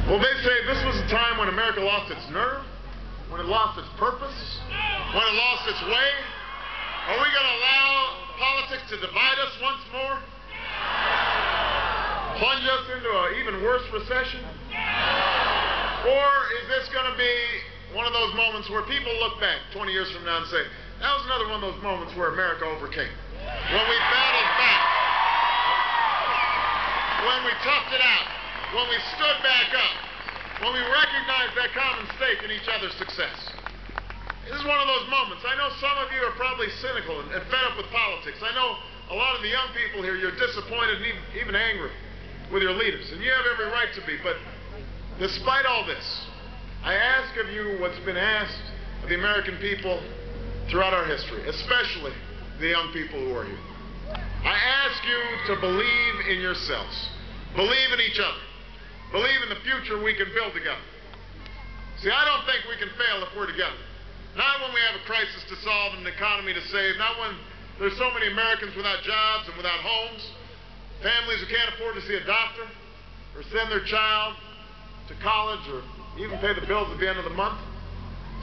Well, they say this was a time when America lost its nerve, when it lost its purpose, when it lost its way. Are we going to allow politics to divide us once more? Plunge us into an even worse recession? Or is this going to be one of those moments where people look back 20 years from now and say, that was another one of those moments where America overcame? When we battled back, when we toughed it out, when we stood back up, when we recognized that common stake in each other's success. This is one of those moments. I know some of you are probably cynical and fed up with politics. I know a lot of the young people here, you're disappointed and even angry with your leaders, and you have every right to be. But despite all this, I ask of you what's been asked of the American people throughout our history, especially the young people who are here. I ask you to believe in yourselves. Believe in each other. Believe in the future we can build together. See, I don't think we can fail if we're together. Not when we have a crisis to solve and an economy to save. Not when there's so many Americans without jobs and without homes. Families who can't afford to see a doctor or send their child to college or even pay the bills at the end of the month.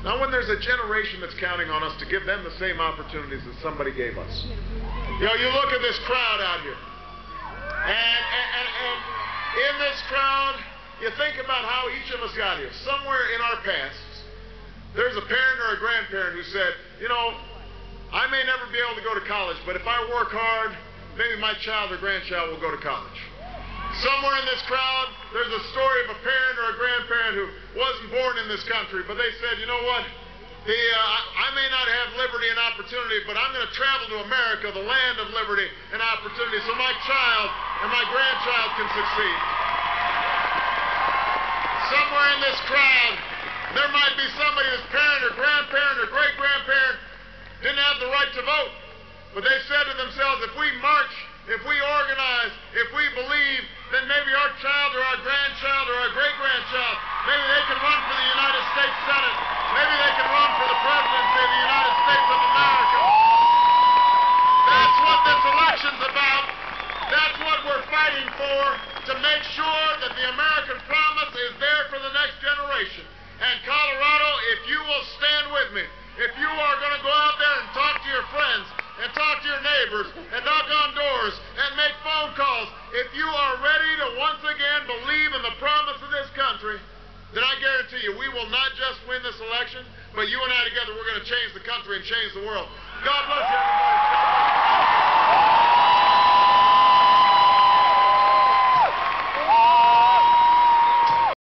Not when there's a generation that's counting on us to give them the same opportunities that somebody gave us. You know, you look at this crowd out here. And in this crowd, you think about how each of us got here. Somewhere in our past, there's a parent or a grandparent who said, you know, I may never be able to go to college, but if I work hard, maybe my child or grandchild will go to college. Somewhere in this crowd, there's a story of a parent or a grandparent who wasn't born in this country, but they said, you know what, I may not have liberty and opportunity, but I'm going to travel to America, the land of liberty and opportunity, so my child and my grandchild can succeed. Somewhere in this crowd, there might be somebody whose parent or grandparent or great-grandparent didn't have the right to vote. But they said to themselves, if we march, if we organize, if we believe, then maybe our child or our grandchild or our great-grandchild, maybe they can run for the United States Senate. Maybe they can run for the presidency of the United States of America. That's what this election's about. That's what we're fighting for, to make sure that the American promise is there for the next generation. And Colorado, if you will stand with me, if you are going to go out there and talk to your friends, and talk to your neighbors, and knock on doors, and make phone calls, if you are ready to once again believe in the promise of this country, then I guarantee you we will not just win this election, but you and I together, we're going to change the country and change the world. God bless you, everybody.